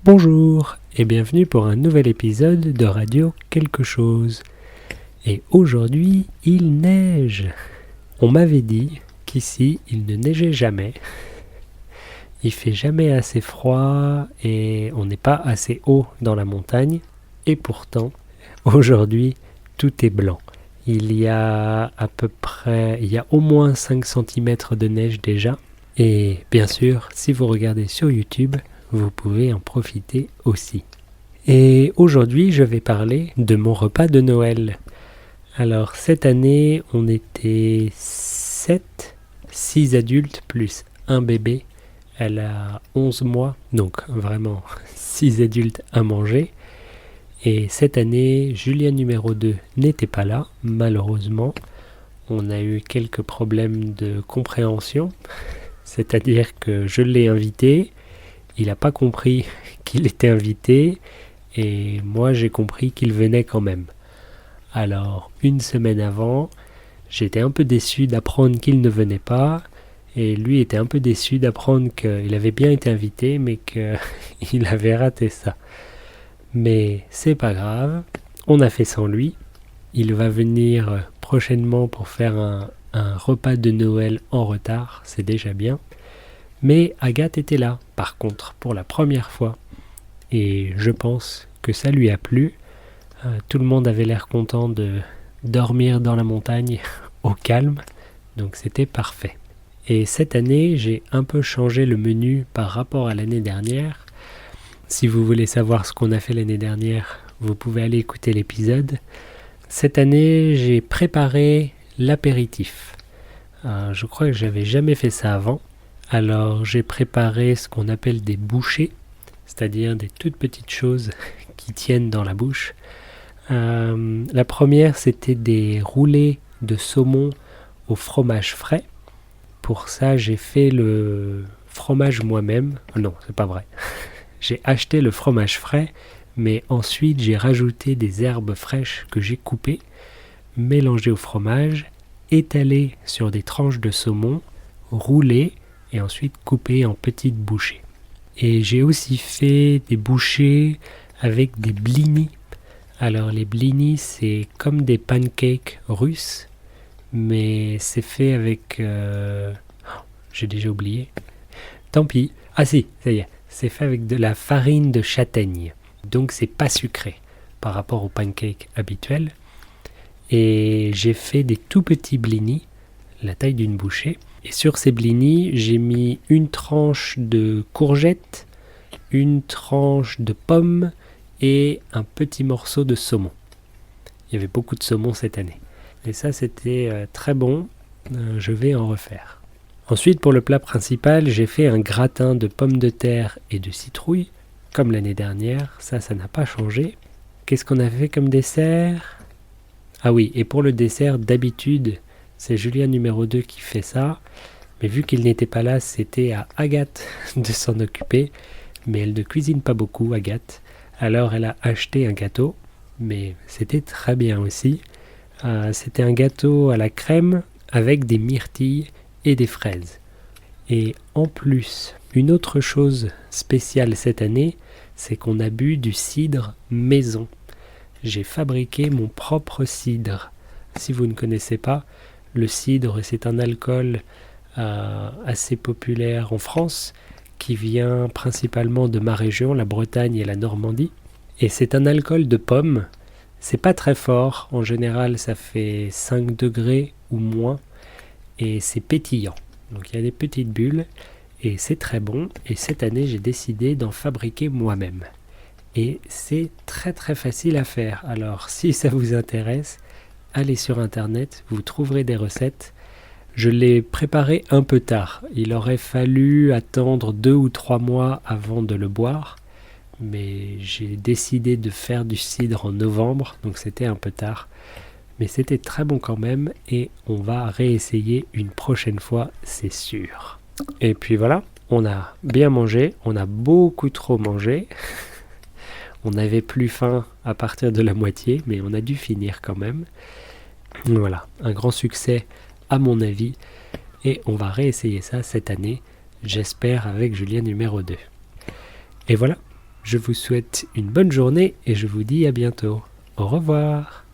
Bonjour et bienvenue pour un nouvel épisode de Radio Quelque chose. Et aujourd'hui, il neige. On m'avait dit qu'ici, il ne neigeait jamais. Il fait jamais assez froid et on n'est pas assez haut dans la montagne. Et pourtant, aujourd'hui, tout est blanc. Il y a au moins 5 cm de neige déjà. Et bien sûr, si vous regardez sur YouTube, vous pouvez en profiter aussi. Et aujourd'hui, je vais parler de mon repas de Noël. Alors, cette année, on était 6 adultes plus un bébé. Elle a 11 mois, donc vraiment 6 adultes à manger. Et cette année, Julien numéro 2 n'était pas là, malheureusement. On a eu quelques problèmes de compréhension, c'est-à-dire que je l'ai invité, il n'a pas compris qu'il était invité, et moi j'ai compris qu'il venait quand même. Alors, une semaine avant, j'étais un peu déçu d'apprendre qu'il ne venait pas, et lui était un peu déçu d'apprendre qu'il avait bien été invité, mais qu'il avait raté ça. Mais c'est pas grave, on a fait sans lui. Il va venir prochainement pour faire un repas de Noël en retard, c'est déjà bien. Mais Agathe était là, par contre, pour la première fois. Et je pense que ça lui a plu. Tout le monde avait l'air content de dormir dans la montagne au calme, donc c'était parfait. Et cette année, j'ai un peu changé le menu par rapport à l'année dernière. Si vous voulez savoir ce qu'on a fait l'année dernière, vous pouvez aller écouter l'épisode. Cette année, j'ai préparé l'apéritif. Je crois que j'avais jamais fait ça avant. Alors, j'ai préparé ce qu'on appelle des bouchées, c'est-à-dire des toutes petites choses qui tiennent dans la bouche. La première, c'était des roulés de saumon au fromage frais. Pour ça, j'ai fait le fromage moi-même. Non, c'est pas vrai. J'ai acheté le fromage frais, mais ensuite j'ai rajouté des herbes fraîches que j'ai coupées, mélangées au fromage, étalées sur des tranches de saumon, roulées et ensuite coupées en petites bouchées. Et j'ai aussi fait des bouchées avec des blinis. Alors les blinis, c'est comme des pancakes russes, mais c'est fait avec... j'ai déjà oublié. Tant pis. Ah si, ça y est. C'est fait avec de la farine de châtaigne. Donc c'est pas sucré par rapport aux pancakes habituels. Et j'ai fait des tout petits blinis, la taille d'une bouchée. Et sur ces blinis, j'ai mis une tranche de courgette, une tranche de pomme et un petit morceau de saumon. Il y avait beaucoup de saumon cette année. Et ça, c'était très bon. Je vais en refaire. Ensuite, pour le plat principal, j'ai fait un gratin de pommes de terre et de citrouille, comme l'année dernière. Ça n'a pas changé. Qu'est-ce qu'on a fait comme dessert ? Ah oui, et pour le dessert, d'habitude, c'est Julien numéro 2 qui fait ça. Mais vu qu'il n'était pas là, c'était à Agathe de s'en occuper. Mais elle ne cuisine pas beaucoup, Agathe. Alors elle a acheté un gâteau, mais c'était très bien aussi. C'était un gâteau à la crème avec des myrtilles et des fraises. Et en plus, une autre chose spéciale cette année, c'est qu'on a bu du cidre maison. J'ai fabriqué mon propre cidre. Si vous ne connaissez pas, le cidre, c'est un alcool assez populaire en France, qui vient principalement de ma région, la Bretagne et la Normandie. Et c'est un alcool de pomme. C'est pas très fort, en général ça fait 5 degrés ou moins. Et c'est pétillant, donc il y a des petites bulles et c'est très bon. Et cette année j'ai décidé d'en fabriquer moi-même et c'est très très facile à faire. Alors si ça vous intéresse, allez sur internet, vous trouverez des recettes. Je l'ai préparé un peu tard, il aurait fallu attendre 2 ou 3 mois avant de le boire, mais j'ai décidé de faire du cidre en novembre, donc c'était un peu tard. Mais c'était très bon quand même et on va réessayer une prochaine fois, c'est sûr. Et puis voilà, on a bien mangé, on a beaucoup trop mangé. On n'avait plus faim à partir de la moitié, mais on a dû finir quand même. Voilà, un grand succès à mon avis. Et on va réessayer ça cette année, j'espère avec Julien numéro 2. Et voilà, Je vous souhaite une bonne journée et je vous dis à bientôt. Au revoir.